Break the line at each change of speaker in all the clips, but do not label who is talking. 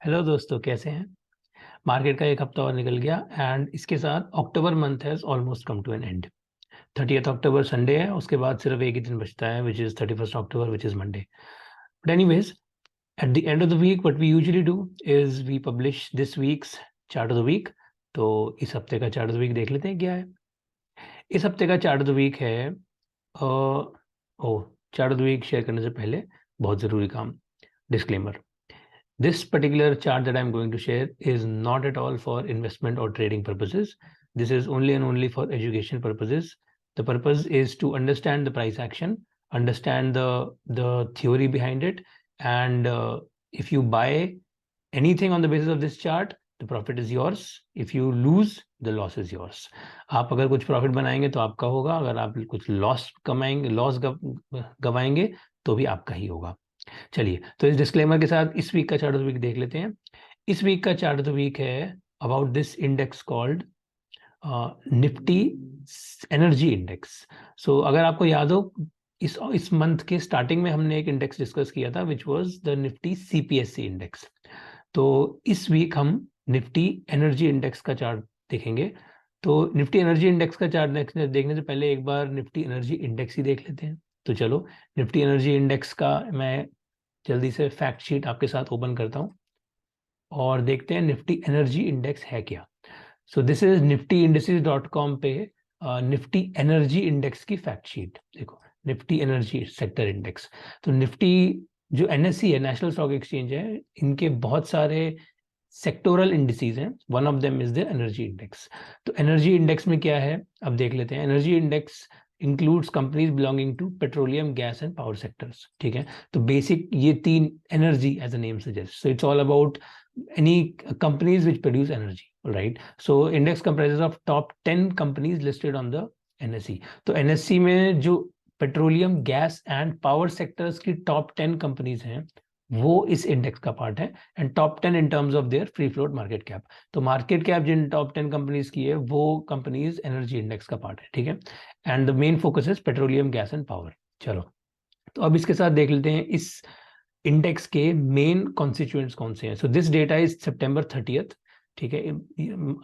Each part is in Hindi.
हेलो दोस्तों, कैसे हैं। मार्केट का एक हफ्ता और निकल गया एंड इसके साथ October month has almost come to an end. 30th October Sunday है, उसके बाद सिर्फ एक ही दिन बचता है which is 31st October which is Monday. But anyways, at the end of the week what we usually do is we publish this week's chart of the week. तो इस हफ्ते का चार्ट ऑफ द वीक देख लेते हैं क्या है। इस हफ्ते का चार्ट ऑफ द वीक है ओ chart of the week share करने से पहले बहुत ज़रूरी काम, disclaimer. This particular chart that I'm going to share is not at all for investment or trading purposes. This is only and only for education purposes. The purpose is to understand the price action, understand the theory behind it, and if you buy anything on the basis of this chart, the profit is yours. If you lose, the loss is yours. आप अगर कुछ प्रॉफिट बनाएंगे तो आपका होगा, अगर आप कुछ लॉस कमाएंगे, गवाएंगे तो भी आपका ही होगा। चलिए, तो इस डिस्क्लेमर के साथ इस वीक का चार्ट ऑफ द वीक देख लेते हैं। इस वीक का चार्ट ऑफ द वीक है about this index called Nifty energy index. So अगर आपको याद हो, इस मंथ के स्टार्टिंग में हमने एक इंडेक्स डिस्कस किया था which was the Nifty CPSC index. तो इस वीक हम निफ्टी एनर्जी इंडेक्स का चार्ट देखेंगे। तो निफ्टी एनर्जी इंडेक्स का चार्ट देखने से पहले एक बार निफ्टी एनर्जी इंडेक्स ही देख लेते हैं। तो चलो, निफ्टी एनर्जी इंडेक्स का मैं जल्दी से फैक्ट शीट आपके साथ ओपन करता हूं और देखते हैं निफ्टी एनर्जी इंडेक्स है क्या। सो दिस इज niftyindices.com पे निफ्टी एनर्जी इंडेक्स की फैक्ट शीट देखो। निफ्टी एनर्जी सेक्टर इंडेक्स, तो निफ्टी जो एनएससी है, नेशनल स्टॉक एक्सचेंज है, इनके बहुत सारे सेक्टोरल इंडिसेस हैं। One of them is the energy index. तो एनर्जी इंडेक्स में क्या है अब देख लेते हैं। Energy index includes companies belonging to petroleum, gas and power sectors. ठीक है, तो बेसिक ये तीन, energy as a name suggest, so it's all about any companies which produce energy, right? So index comprises of top 10 companies listed on the NSE. तो NSE में जो petroleum, gas and power sectors की टॉप 10 कंपनीज हैं वो इस इंडेक्स का पार्ट है। And top 10 in terms of their free float market cap. तो मार्केट कैप जिन टॉप 10 कंपनीज की है वो कंपनीज एनर्जी इंडेक्स का पार्ट है। ठीक है, and the main focus is petroleum, gas and power. चलो, तो अब इसके साथ देख लेते हैं इस इंडेक्स के मेन कॉन्स्टिट्यूएंट्स कौन से हैं। So this data is September 30th। ठीक है,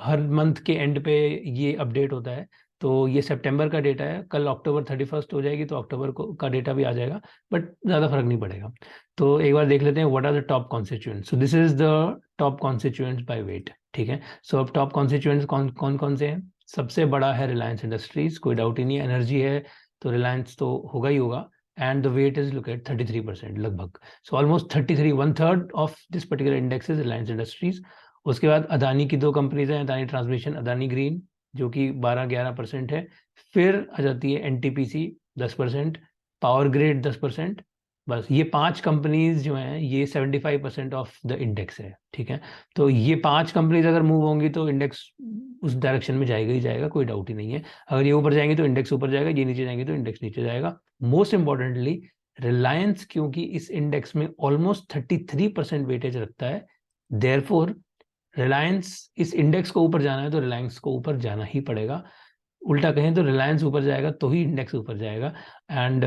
हर मंथ के एंड पे ये अपडेट होता है। तो ये सितंबर का डेटा है, कल अक्टूबर 31st हो जाएगी तो अक्टूबर का डेटा भी आ जाएगा, बट ज़्यादा फर्क नहीं पड़ेगा। तो एक बार देख लेते हैं what are the top constituents. So this is the top constituents by weight. ठीक है, सो अब टॉप कॉन्स्टिट्यूएंट्स कौन कौन से हैं। सबसे बड़ा है रिलायंस इंडस्ट्रीज, कोई डाउट ही नहीं है, एनर्जी है तो रिलायंस तो होगा ही होगा। and the weight is look at 33% लगभग। so almost 33, 1/3 of this particular index is Reliance Industries। उसके बाद अदानी की दो कंपनीज हैं, अदानी ट्रांसमिशन, अदानी ग्रीन, जो कि 12-11% है। फिर आ जाती है एनटीपीसी 10%, पावर ग्रिड 10%। बस ये 5 कंपनीज जो हैं ये 75% ऑफ द इंडेक्स है। ठीक है, तो ये 5 कंपनीज अगर मूव होंगी तो इंडेक्स उस डायरेक्शन में जाएगा ही जाएगा, कोई डाउट ही नहीं है। अगर ये ऊपर जाएंगे तो इंडेक्स ऊपर जाएगा, ये नीचे जाएंगे तो इंडेक्स नीचे जाएगा। मोस्ट इंपॉर्टेंटली रिलायंस, क्योंकि इस इंडेक्स में ऑलमोस्ट 33% वेटेज रखता है, देयरफॉर रिलायंस, इस इंडेक्स को ऊपर जाना है तो रिलायंस को ऊपर जाना ही पड़ेगा। उल्टा कहें तो रिलायंस ऊपर जाएगा तो ही इंडेक्स ऊपर जाएगा। एंड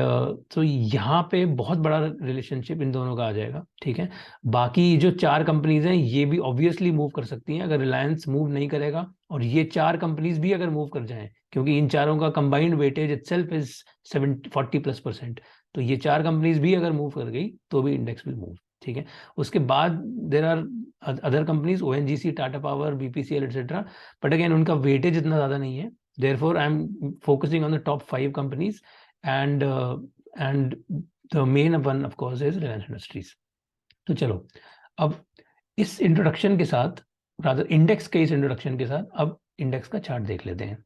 तो यहाँ पे बहुत बड़ा रिलेशनशिप इन दोनों का आ जाएगा। ठीक है, बाकी जो 4 कंपनीज हैं ये भी ऑब्वियसली मूव कर सकती हैं अगर रिलायंस मूव नहीं करेगा, और ये 4 कंपनीज भी अगर मूव कर जाएं, क्योंकि इन चारों का कंबाइंड वेटेज इटसेल्फ इज 40+%। तो ये 4 कंपनीज भी अगर मूव कर गई तो भी इंडेक्स विल मूव। ठीक है, उसके बाद there are other companies, ONGC, Tata power, BPCL etcetera, but again उनका वेटेज इतना ज्यादा नहीं है। Therefore, I'm focusing on the top 5 companies, and the main one, of course, is Reliance Industries. तो चलो, अब इस इंट्रोडक्शन के साथ, रादर इंडेक्स के इस इंट्रोडक्शन के साथ, अब इंडेक्स का चार्ट देख लेते हैं।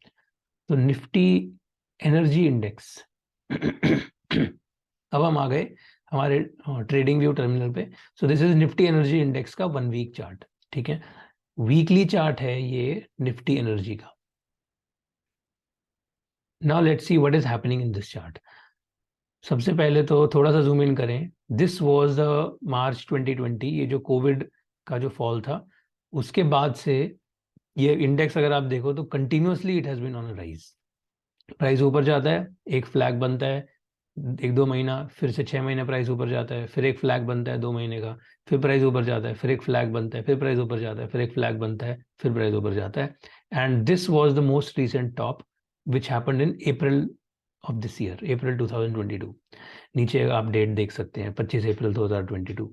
तो निफ्टी एनर्जी इंडेक्स अब हम आ गए हमारे ट्रेडिंग व्यू टर्मिनल पे। सो this is Nifty energy index का 1 वीक चार्ट। ठीक है, वीकली चार्ट है ये निफ्टी एनर्जी का। Now let's see what is happening in this chart. सबसे पहले तो थोड़ा सा जूम इन करें। दिस वाज द मार्च 2020, ये जो कोविड का जो फॉल था उसके बाद से ये इंडेक्स अगर आप देखो तो continuously it has been on a rise. Price ऊपर जाता है, एक फ्लैग बनता है, एक दो महीना, फिर से 6 महीने प्राइस ऊपर जाता है, फिर एक फ्लैग बनता है 2 महीने का, फिर प्राइस ऊपर जाता है, फिर एक फ्लैग बनता है, फिर प्राइस ऊपर जाता है, फिर एक फ्लैग बनता है, फिर प्राइस ऊपर जाता है। And this was the most recent top which happened in April of this year, April 2022। नीचे आप डेट देख सकते हैं 25 अप्रैल 2022।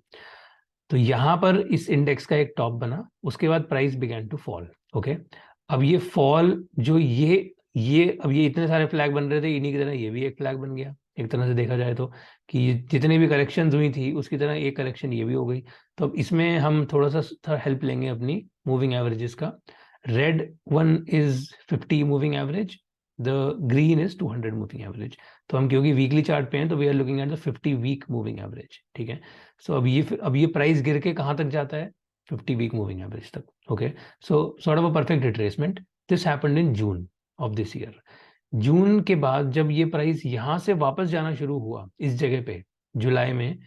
तो यहाँ पर इस इंडेक्स का एक टॉप बना, उसके बाद price began to fall. Okay, अब ये फॉल जो ये अब ये इतने सारे फ्लैग बन रहे थे, इन्हीं की तरह ये भी एक फ्लैग बन गया एक तरह से देखा जाए तो, कि जितने भी करेक्शंस हुई थी उसकी तरह एक करेक्शन ये भी हो गई। तो अब इसमें हम थोड़ा सा हेल्प लेंगे अपनी मूविंग एवरेजेस का। Red one is 50 moving average, the green is 200 moving average. तो हम क्योंकि वीकली चार्ट पे हैं तो we are looking at the 50 week moving average. ठीक है, सो अब ये प्राइस गिर के कहाँ तक जाता है, 50 वीक मूविंग एवरेज तक। Okay, so sort of a perfect retracement. This happened in June of this year. जून के बाद जब ये प्राइस यहां से वापस जाना शुरू हुआ इस जगह पे जुलाई में,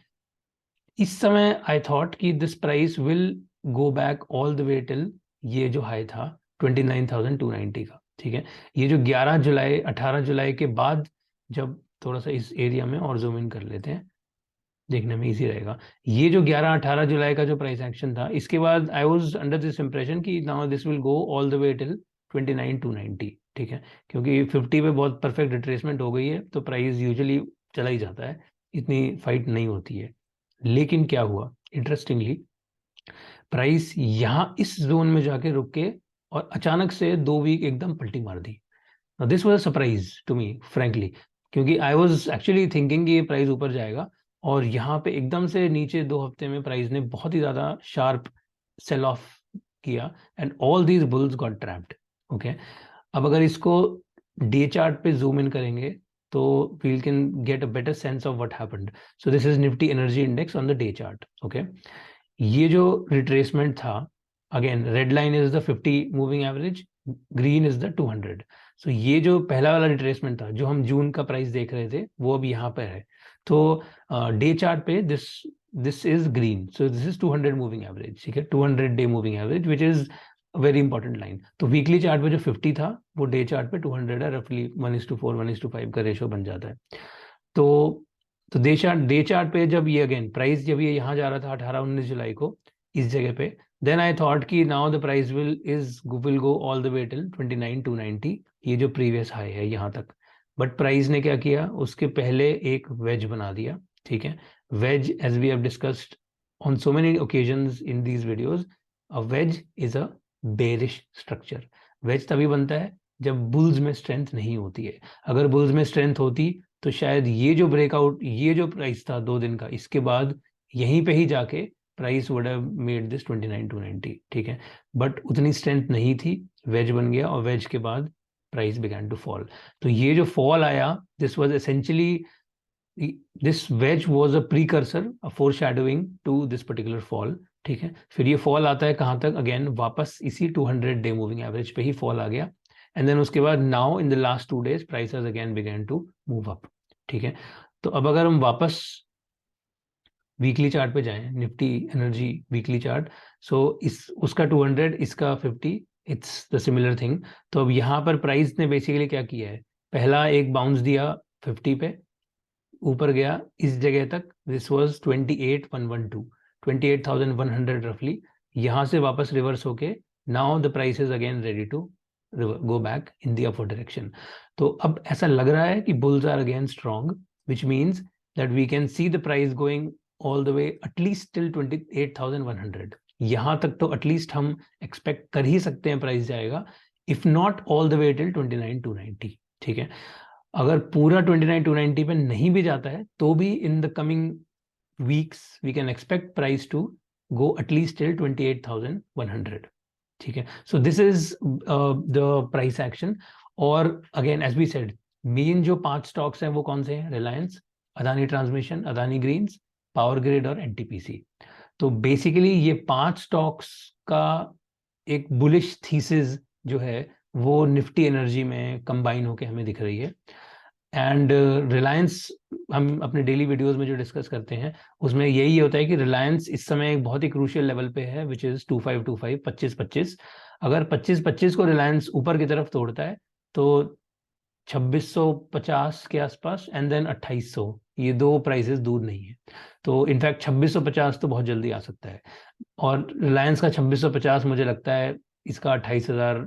इस समय आई थॉट कि this price will go back all the way till ये जो हाई था 29,290 का। ठीक है, ये जो 11 जुलाई 18 जुलाई के बाद, जब थोड़ा सा इस एरिया में और जूम इन कर लेते हैं, देखने में इजी रहेगा। ये जो 11-18 जुलाई का जो प्राइस एक्शन था, इसके बाद I was under this impression कि now this will go all the way till 29,290। ठीक है, क्योंकि 50 पे बहुत परफेक्ट रिट्रेसमेंट हो गई है तो प्राइस यूजुअली चला ही जाता है, इतनी फाइट नहीं होती है। लेकिन क्या हुआ, इंटरेस्टिंगली प्राइस यहाँ इस जोन में जाके रुक के और अचानक से 2 वीक एकदम पलटी मार दी। This was a surprise to me frankly, क्योंकि आई वाज एक्चुअली थिंकिंग कि ये प्राइस ऊपर जाएगा, और यहाँ पे एकदम से नीचे 2 हफ्ते में प्राइस ने बहुत ही ज्यादा शार्प सेल ऑफ किया and all these bulls got trapped. Okay, अब अगर इसको डे चार्ट पे जूम इन करेंगे तो we can get a better sense of what happened. So this is Nifty energy index on the day chart. Okay, ये जो रिट्रेसमेंट था, again red line is the 50 moving average, green is the 200। So ये जो पहला वाला रिट्रेसमेंट था जो हम जून का प्राइस देख रहे थे वो अब यहाँ पर है। तो डे चार्ट पे this this is green, so this is 200 moving average. ठीक है, 200 day moving average which is very important line. तो वीकली चार्ट पे जो 50 था वो डे चार्ट पे 200 है, रफली 1:4 1:5 का रेशो बन जाता है। तो डे चार्ट पे जब ये अगेन प्राइस जब ये यहाँ जा रहा था 18-19 जुलाई को इस जगह पे, देन आई थॉट कि now the price will go all the way till 29,290, ये जो प्रीवियस हाई है यहाँ तक। बट प्राइस ने क्या किया, उसके पहले एक वेज बना दिया। ठीक है, wedge as we have discussed on so many occasions in these videos, a wedge is a bearish structure. Wedge तभी बनता है जब बुल्स में स्ट्रेंथ नहीं होती है। अगर बुल्स में स्ट्रेंथ होती तो शायद ये जो ब्रेकआउट, ये जो प्राइस था 2 दिन का, इसके बाद यहीं पे ही जाके price would have made this 29,290। ठीक है, बट उतनी स्ट्रेंथ नहीं थी, वेज बन गया और वेज के बाद प्राइस बिगैन टू फॉल। तो ये जो फॉल आया, this was essentially, this wedge was a precursor, a foreshadowing to this particular fall. ठीक है, फिर ये फॉल आता है कहाँ तक, अगेन वापस इसी 200 डे मूविंग एवरेज पे ही फॉल आ गया। एंड देन उसके बाद now in the last 2 days price has again begun to move up. ठीक है, तो अब अगर हम वापस वीकली चार्ट पे जाएं, निफ्टी एनर्जी वीकली चार्ट, सो इस उसका 200 इसका 50, इट्स द सिमिलर थिंग। तो अब यहाँ पर प्राइस ने बेसिकली क्या किया है, पहला एक बाउंस दिया 50 पे, ऊपर गया इस जगह तक, दिस वाज 28,112, 28,100 रफली। यहाँ से वापस रिवर्स होके now the price is again ready to go back in the upward direction. तो अब ऐसा लग रहा है कि bulls are again strong, which means that we can see the price going all the way at least till 28,100। यहाँ तक तो एटलीस्ट हम एक्सपेक्ट कर ही सकते हैं प्राइस जाएगा, if not all the way till 29,290। ठीक है, अगर पूरा 29,290 पे नहीं भी जाता है तो भी in the coming weeks we can expect price to go at least till 28,100। ठीक है, so this is the price action. और again as we said, main जो 5 स्टॉक्स हैं वो कौन से हैं, Reliance, Adani transmission, Adani greens, power grid और एनटीपीसी। तो बेसिकली ये 5 स्टॉक्स का एक बुलिश थीसिस जो है वो निफ्टी एनर्जी में कंबाइन होके हमें दिख रही है। एंड रिलायंस हम अपने डेली वीडियोस में जो डिस्कस करते हैं उसमें यही होता है कि रिलायंस इस समय एक बहुत ही क्रूशियल लेवल पे है, विच इज 2525, 2525। अगर 2525 को रिलायंस ऊपर की तरफ तोड़ता है तो 2650 के आसपास एंड देन 2800, ये दो प्राइसेस दूर नहीं है। तो इनफैक्ट 2650 तो बहुत जल्दी आ सकता है, और रिलायंस का 2650 मुझे लगता है इसका 28,000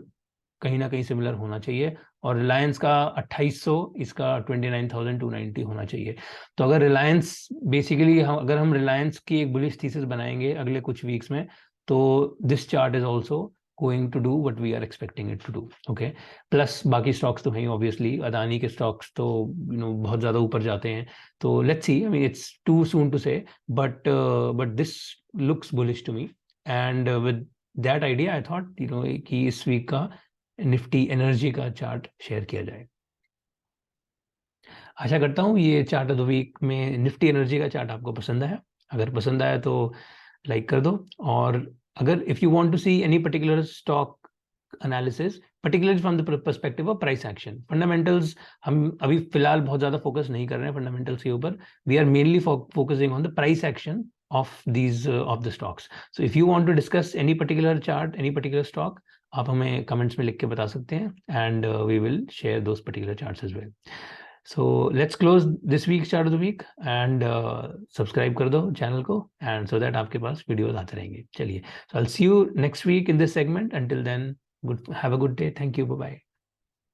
कहीं ना कहीं सिमिलर होना चाहिए, और रिलायंस का 2800 इसका 29,290 होना चाहिए। तो अगर रिलायंस बेसिकली अगर हम रिलायंस की एक बुलिश थीसिस बनाएंगे अगले कुछ वीक्स में, तो this chart is also going to do what we are expecting it to do. Okay, plus बाकी स्टॉक्स तो हैं ऑब्वियसली, अदानी के स्टॉक्स तो बहुत ज्यादा ऊपर जाते हैं। तो let's see, I mean it's too soon to say, but this looks bullish to me, and with that idea I thought कि इस वीक का निफ्टी एनर्जी का चार्ट शेयर किया जाए। आशा करता हूँ ये चार्ट ऑफ द वीक में निफ्टी एनर्जी का चार्ट आपको पसंद आया। अगर पसंद आया तो लाइक कर दो, और अगर if you want to see any particular stock analysis particularly from the perspective of price action, fundamentals हम अभी फिलहाल बहुत ज्यादा फोकस नहीं कर रहे हैं फंडामेंटल्स के ऊपर, we are mainly focusing on the price action of these of the stocks. So if you want to discuss any particular chart, any particular stock, आप हमें कमेंट्स में लिख के बता सकते हैं, and we will share those particular charts as well. So let's close this week's chart of the week, and subscribe कर दो चैनल को, and so that आपके पास वीडियोस आते रहेंगे। चलिए, so I'll see you next week in this segment. Until then, have a good day. Thank you. Bye bye.